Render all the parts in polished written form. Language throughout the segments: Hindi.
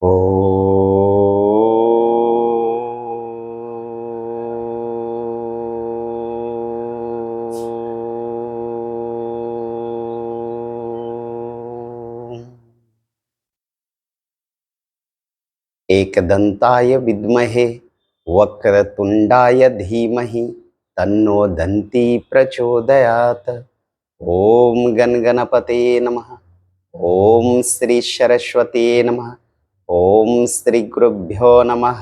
ओ एकदंताय विद्महे वक्रतुंडाय धीमहि तन्नो दन्ति प्रचोदयात्। ओम गणगणपते नमः। ओम श्री सरस्वती नमः। ओम श्री गुरुभ्यो नमः।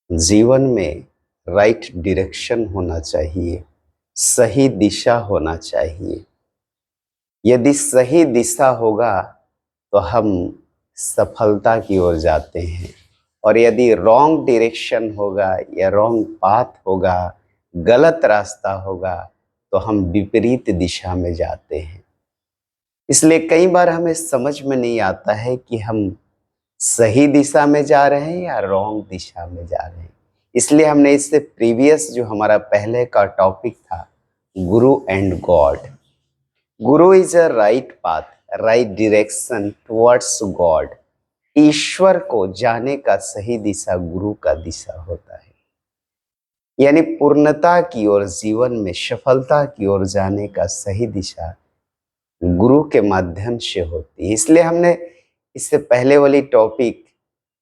जीवन में राइट डायरेक्शन होना चाहिए, सही दिशा होना चाहिए। यदि सही दिशा होगा तो हम सफलता की ओर जाते हैं, और यदि रॉन्ग डायरेक्शन होगा या रॉन्ग पाथ होगा, गलत रास्ता होगा, तो हम विपरीत दिशा में जाते हैं। इसलिए कई बार हमें समझ में नहीं आता है कि हम सही दिशा में जा रहे हैं या रॉन्ग दिशा में जा रहे हैं। इसलिए हमने इससे प्रीवियस जो हमारा पहले का टॉपिक था, guru and God. Guru is a right path, right direction towards God. ईश्वर को जाने का सही दिशा गुरु का दिशा होता है, यानी पूर्णता की ओर, जीवन में सफलता की ओर जाने का सही दिशा गुरु के माध्यम से होती है। इसलिए हमने इससे पहले वाली टॉपिक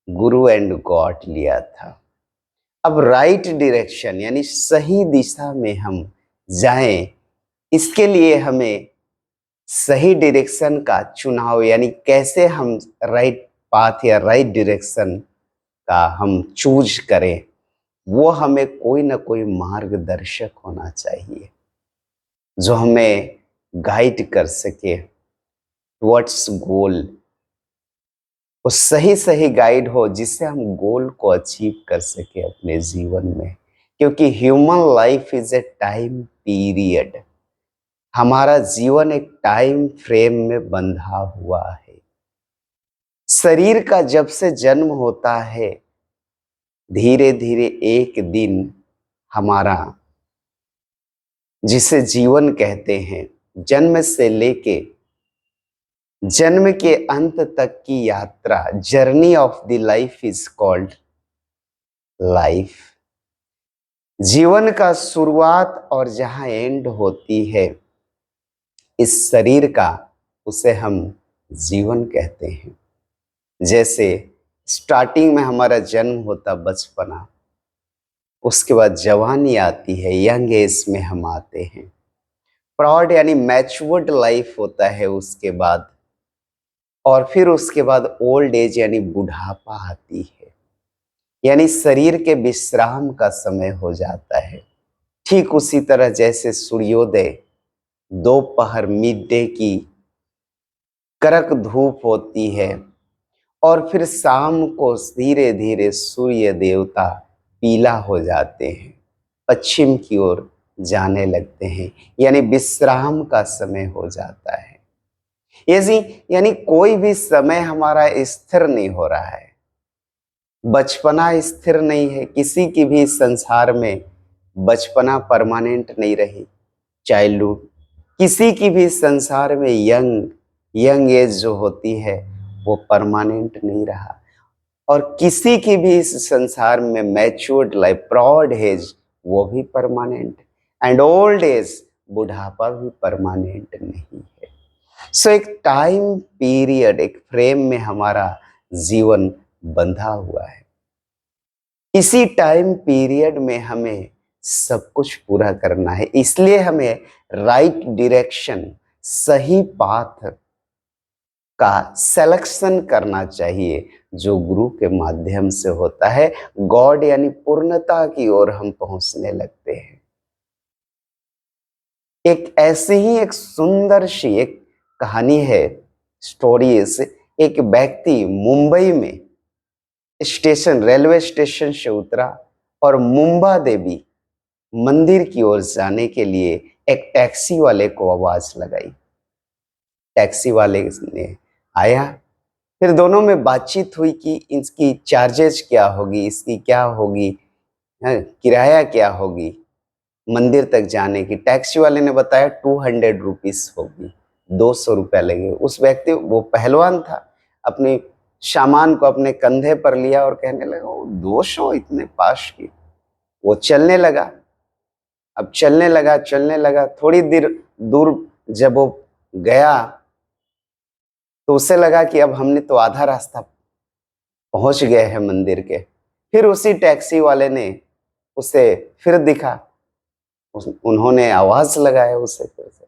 गुरु एंड गॉड लिया था। अब राइट डायरेक्शन यानी सही दिशा में हम जाएं, इसके लिए हमें सही डायरेक्शन का चुनाव, यानी कैसे हम राइट पाथ या राइट डायरेक्शन का हम चूज करें, वो हमें कोई ना कोई मार्गदर्शक होना चाहिए जो हमें गाइड कर सके टुवर्ड्स गोल। वो सही सही गाइड हो जिससे हम गोल को अचीव कर सके अपने जीवन में। क्योंकि human life is a time period. हमारा जीवन एक टाइम फ्रेम में बंधा हुआ है। शरीर का जब से जन्म होता है, धीरे धीरे एक दिन हमारा, जिसे जीवन कहते हैं, जन्म से लेके जन्म के अंत तक की यात्रा, journey of the life is called life. जीवन का शुरुआत और जहां एंड होती है इस शरीर का, उसे हम जीवन कहते हैं। जैसे स्टार्टिंग में हमारा जन्म होता बचपना, उसके बाद जवानी आती है, यंग एज में हम आते हैं। प्रौढ़ यानी मैच्योर्ड लाइफ होता है उसके बाद, और फिर उसके बाद ओल्ड एज यानी बुढ़ापा आती है, यानी शरीर के विश्राम का समय हो जाता है। ठीक उसी तरह जैसे सूर्योदय दोपहर मिड डे की कड़क धूप होती है, और फिर शाम को धीरे धीरे सूर्य देवता पीला हो जाते हैं, पश्चिम की ओर जाने लगते हैं, यानी विश्राम का समय हो जाता है। यानी कोई भी समय हमारा स्थिर नहीं हो रहा है। बचपना स्थिर नहीं है, किसी की भी संसार में बचपना परमानेंट नहीं रही। चाइल्डहुड, किसी की भी संसार में यंग एज जो होती है वो परमानेंट नहीं रहा, और किसी की भी इस संसार में मैच्योर्ड लाइफ, प्रौढ़ एज, वो भी परमानेंट, एंड ओल्ड एज, बुढ़ापा भी परमानेंट नहीं है। सो एक टाइम पीरियड, एक फ्रेम में हमारा जीवन बंधा हुआ है। इसी टाइम पीरियड में हमें सब कुछ पूरा करना है। इसलिए हमें राइट डायरेक्शन, सही पाथ का सिलेक्शन करना चाहिए, जो गुरु के माध्यम से होता है। गॉड यानी पूर्णता की ओर हम पहुंचने लगते हैं। एक ऐसे ही एक सुंदर सी एक कहानी है, स्टोरीज। एक व्यक्ति मुंबई में स्टेशन, रेलवे स्टेशन से उतरा और मुंबा देवी मंदिर की ओर जाने के लिए एक टैक्सी वाले को आवाज लगाई। टैक्सी वाले ने आया, फिर दोनों में बातचीत हुई कि इसकी चार्जेस क्या होगी, इसकी क्या होगी, किराया क्या होगी मंदिर तक जाने की। टैक्सी वाले ने बताया 200 रुपीज होगी। 200 रुपया लगेगा। उस व्यक्ति, वो पहलवान था, अपनी सामान को अपने कंधे पर लिया और कहने लगा, वो 200 इतने पास की। वो चलने लगा। अब चलने लगा, थोड़ी देर दूर जब वो गया तो उसे लगा कि अब हमने तो आधा रास्ता पहुंच गए हैं मंदिर के। फिर उसी टैक्सी वाले ने उसे फिर दिखा, उन्होंने आवाज लगाया उसे फिर से,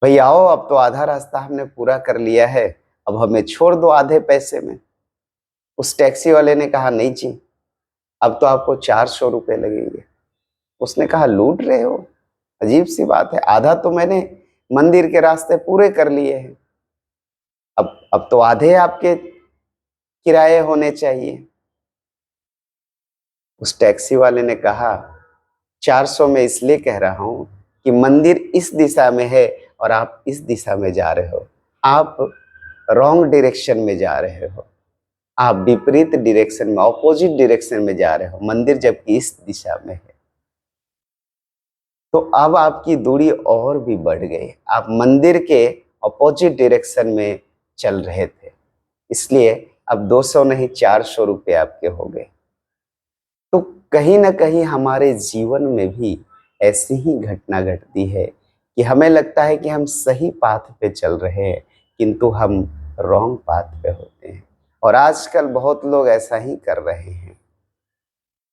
भाई आओ, अब तो आधा रास्ता हमने पूरा कर लिया है, अब हमें छोड़ दो आधे पैसे में। उस टैक्सी वाले ने कहा, नहीं जी, अब तो आपको 400 रुपये लगेंगे। उसने कहा, लूट रहे हो, अजीब सी बात है, आधा तो मैंने मंदिर के रास्ते पूरे कर लिए हैं, अब तो आधे आपके किराए होने चाहिए। उस टैक्सी वाले ने कहा, 400 में इसलिए कह रहा हूं कि मंदिर इस दिशा में है और आप इस दिशा में जा रहे हो, आप रॉन्ग डायरेक्शन में जा रहे हो, आप विपरीत डायरेक्शन में, ऑपोजिट डायरेक्शन में जा रहे हो, मंदिर जबकि इस दिशा में है। तो अब आपकी दूरी और भी बढ़ गई, आप मंदिर के ऑपोजिट डायरेक्शन में चल रहे थे, इसलिए अब 200 नहीं 400 रुपये आपके हो गए। तो कहीं ना कहीं हमारे जीवन में भी ऐसी ही घटना घटती है कि हमें लगता है कि हम सही पाथ पे चल रहे हैं, किंतु हम रॉन्ग पाथ पे होते हैं। और आजकल बहुत लोग ऐसा ही कर रहे हैं।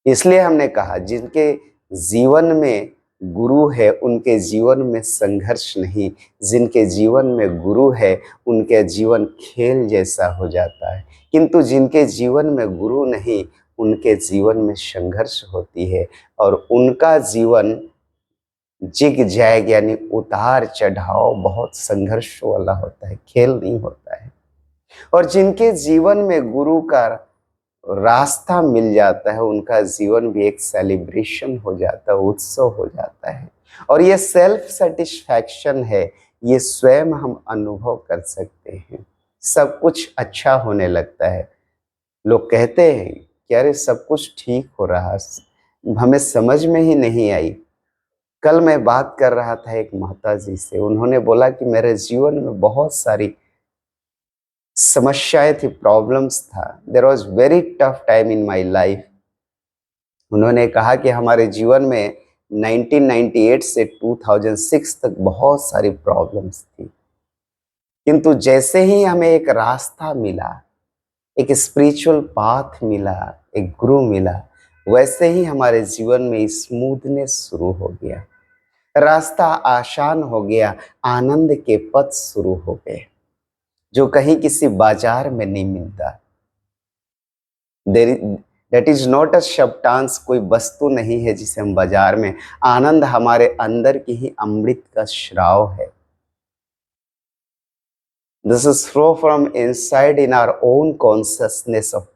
इसलिए हमने कहा, जिनके जीवन में गुरु है उनके जीवन में संघर्ष नहीं, जिनके जीवन में गुरु है उनके जीवन खेल जैसा हो जाता है, किंतु जिनके जीवन में गुरु नहीं उनके जीवन में संघर्ष होती है और उनका जीवन जिग जैग यानी उतार चढ़ाव बहुत संघर्ष वाला होता है, खेल नहीं होता है। और जिनके जीवन में गुरु का रास्ता मिल जाता है उनका जीवन भी एक सेलिब्रेशन हो जाता है, उत्सव हो जाता है। और ये सेल्फ सेटिस्फैक्शन है, ये स्वयं हम अनुभव कर सकते हैं। सब कुछ अच्छा होने लगता है। लोग कहते हैं कि अरे सब कुछ ठीक हो रहा, हमें समझ में ही नहीं आई। कल मैं बात कर रहा था एक माता जी से, उन्होंने बोला कि मेरे जीवन में बहुत सारी समस्याएं थी, प्रॉब्लम्स था, there was very tough time in my life. उन्होंने कहा कि हमारे जीवन में 1998 से 2006 तक बहुत सारी प्रॉब्लम्स थी, किंतु जैसे ही हमें एक रास्ता मिला, एक स्पिरिचुअल पाथ मिला, एक गुरु मिला, वैसे ही हमारे जीवन में स्मूथनेस शुरू हो गया, रास्ता आसान हो गया, आनंद के पथ शुरू हो गए जो कहीं किसी बाजार में नहीं मिलता। दैट इज नॉट अ शब्दांश, कोई वस्तु नहीं है जिसे हम बाजार में, आनंद हमारे अंदर की ही अमृत का श्राव है। This is flow from inside in our own consciousness of,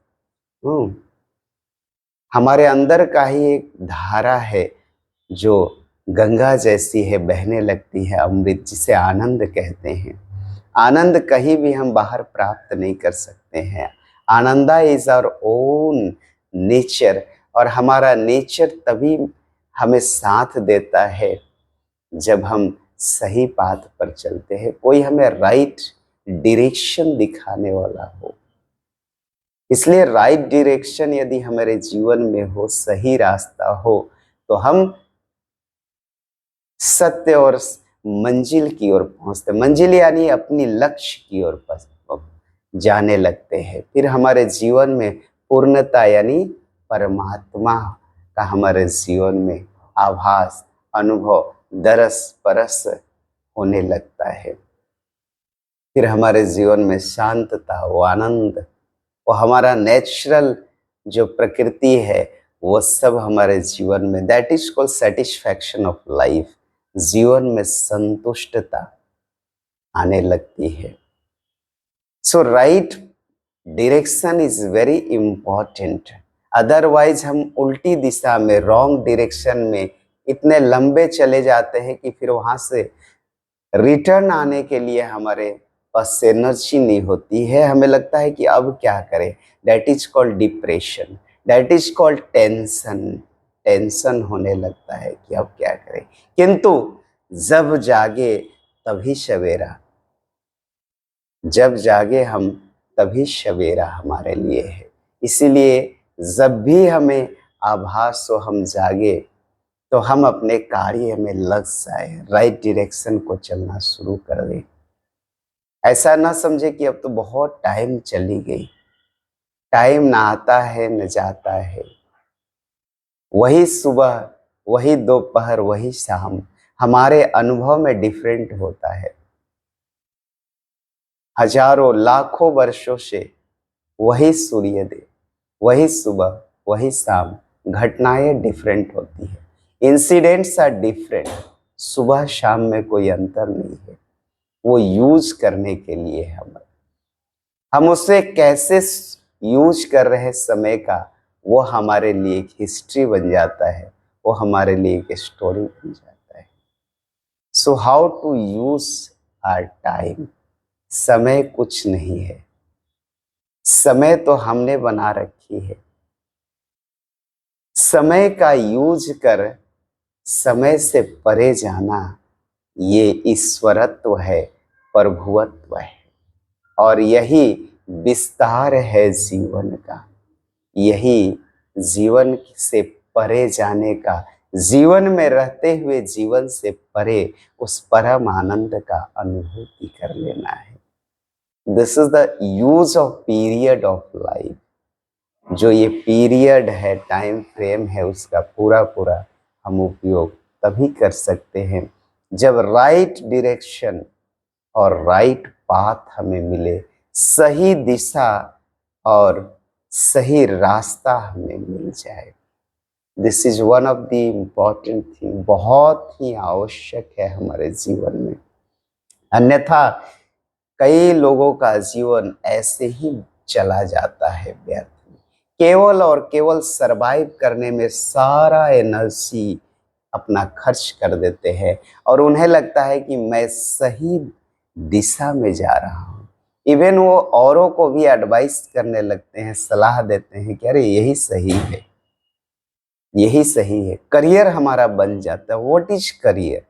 हमारे अंदर का ही एक धारा है जो गंगा जैसी है, बहने लगती है, अमृत जिसे आनंद कहते हैं। आनंद कहीं भी हम बाहर प्राप्त नहीं कर सकते हैं। Ananda is our own nature, और हमारा नेचर तभी हमें साथ देता है जब हम सही पाथ पर चलते हैं, कोई हमें राइट डायरेक्शन दिखाने वाला हो। इसलिए राइट डायरेक्शन यदि हमारे जीवन में हो, सही रास्ता हो, तो हम सत्य और मंजिल की ओर पहुंचते, मंजिल यानी अपनी लक्ष्य की ओर जाने लगते हैं। फिर हमारे जीवन में पूर्णता यानी परमात्मा का हमारे जीवन में आभास, अनुभव, दरस परस होने लगता है। फिर हमारे जीवन में शांतता, वो आनंद, वो हमारा नेचुरल जो प्रकृति है, वो सब हमारे जीवन में, that is called satisfaction of life. जीवन में संतुष्टता आने लगती है। So right direction is very important, otherwise हम उल्टी दिशा में, रॉन्ग डायरेक्शन में इतने लंबे चले जाते हैं कि फिर वहां से रिटर्न आने के लिए हमारे पास एनर्जी नहीं होती है। हमें लगता है कि अब क्या करें, that is called depression, that is called tension. Tension होने लगता है कि अब क्या करें। किंतु जब जागे तभी सवेरा, जब जागे हम तभी सवेरा हमारे लिए है। इसीलिए जब भी हमें आभास हो हम जागे तो हम अपने कार्य में लग जाए, राइट डायरेक्शन को चलना शुरू कर दें। ऐसा ना समझे कि अब तो बहुत टाइम चली गई। टाइम ना आता है न जाता है, वही सुबह, वही दोपहर, वही शाम हमारे अनुभव में डिफरेंट होता है। हजारों लाखों वर्षों से वही सूर्योदय, वही सुबह, वही शाम, घटनाएं डिफरेंट होती है, इंसिडेंट्स आर डिफरेंट। सुबह शाम में कोई अंतर नहीं है, वो यूज करने के लिए हम उसे कैसे यूज कर रहे हैं समय का, वो हमारे लिए एक हिस्ट्री बन जाता है, वो हमारे लिए एक स्टोरी बन जाता है। So how to use our time. समय कुछ नहीं है, समय तो हमने बना रखी है। समय का यूज कर समय से परे जाना, ये ईश्वरत्व है, प्रभुत्व है, और यही विस्तार है जीवन का। यही जीवन से परे जाने का, जीवन में रहते हुए जीवन से परे उस परम आनंद का अनुभूति कर लेना है। This is the use of period of life. जो ये पीरियड है, टाइम फ्रेम है, उसका पूरा पूरा हम उपयोग तभी कर सकते हैं जब राइट डायरेक्शन और राइट पाथ हमें मिले, सही दिशा और सही रास्ता हमें मिल जाए। This is one of the important thing, बहुत ही आवश्यक है हमारे जीवन में। अन्यथा कई लोगों का जीवन ऐसे ही चला जाता है व्यर्थ में, केवल और केवल सरवाइव करने में सारा एनर्जी अपना खर्च कर देते हैं और उन्हें लगता है कि मैं सही दिशा में जा रहा हूँ। इवन वो औरों को भी एडवाइस करने लगते हैं, सलाह देते हैं कि अरे यही सही है, यही सही है। करियर हमारा बन जाता है। What is career?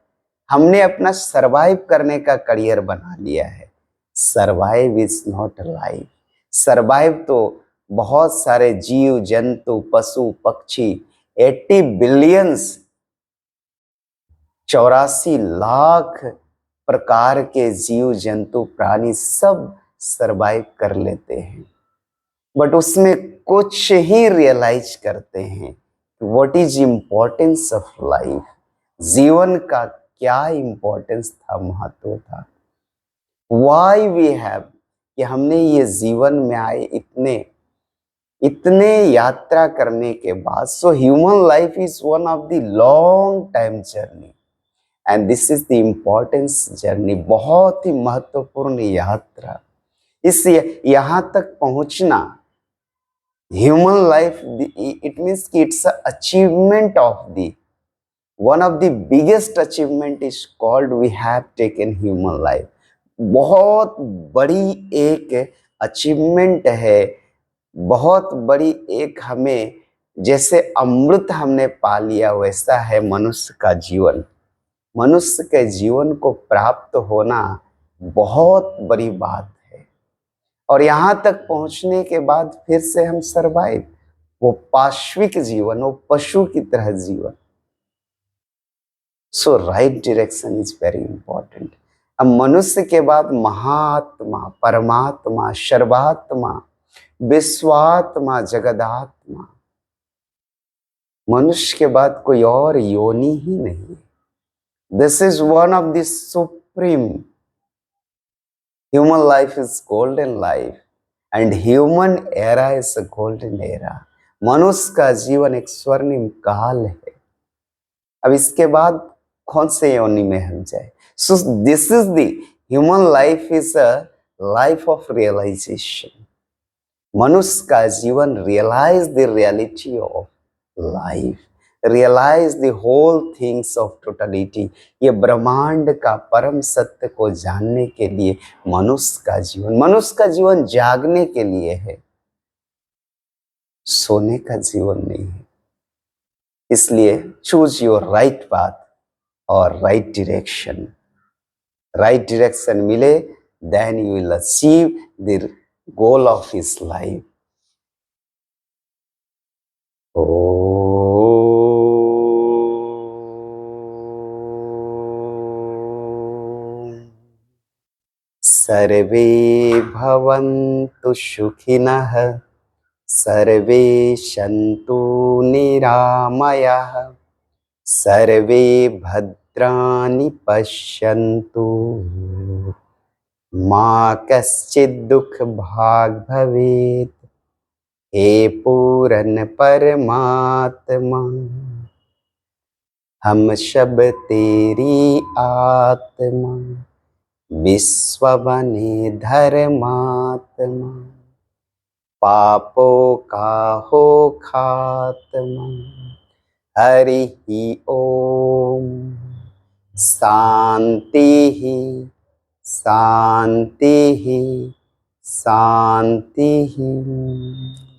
हमने अपना सरवाइव करने का करियर बना लिया है। Survive is not life. Survive तो बहुत सारे जीव जंतु पशु पक्षी 80 बिलियंस 84 लाख प्रकार के जीव जंतु प्राणी सब सरवाइव कर लेते हैं, बट उसमें कुछ ही रियलाइज करते हैं what is importance of life. जीवन का क्या इम्पोर्टेंस था, महत्व था। वाई वी हैव, कि हमने ये जीवन में आए इतने इतने यात्रा करने के बाद। So human life is one of the long time journey and this is the importance journey. बहुत ही महत्वपूर्ण यात्रा। इस यहाँ तक पहुंचना, ह्यूमन लाइफ, इट मीन्स कि it's achievement of the one of the biggest achievement is called we have taken human life। बहुत बड़ी एक अचीवमेंट है, बहुत बड़ी एक, हमें जैसे अमृत हमने पा लिया वैसा है मनुष्य का जीवन। मनुष्य के जीवन को प्राप्त होना बहुत बड़ी बात है, और यहाँ तक पहुँचने के बाद फिर से हम सरवाइव, वो पाश्विक जीवन, वो पशु की तरह जीवन। So right direction is very important. अब मनुष्य के बाद महात्मा, परमात्मा, सर्वात्मा, विश्वात्मा, जगदात्मा, मनुष्य के बाद कोई और योनि ही नहीं। This is one of the supreme. Human life is golden life and human era is a golden era. मनुष्य का जीवन एक स्वर्णिम काल है। अब इसके बाद कौन से योनि में हम जाए? So this is the human life is a life of realization. मनुष्य का जीवन realize the reality of life, realize the whole things of totality. ये ब्रह्मांड का परम सत्य को जानने के लिए मनुष्य का जीवन, मनुष्य का जीवन जागने के लिए है, सोने का जीवन नहीं है। इसलिए चूज योर राइट पाथ और राइट डायरेक्शन। right direction मिले, then you will achieve the goal of his life. सर्वे भवन्तु सुखिनः, सर्वे सन्तु निरामयाः, सर्वे भद्राणि पश्यन्तु, मा कश्चित् दुःखभाग् भवेत्। हे पूरन परमात्मा, हम सब तेरी आत्मा, विश्व बने धर्मात्मा, पापों का हो खात्मा। हरि ही ओम। शांति ही शांति ही शांति ही।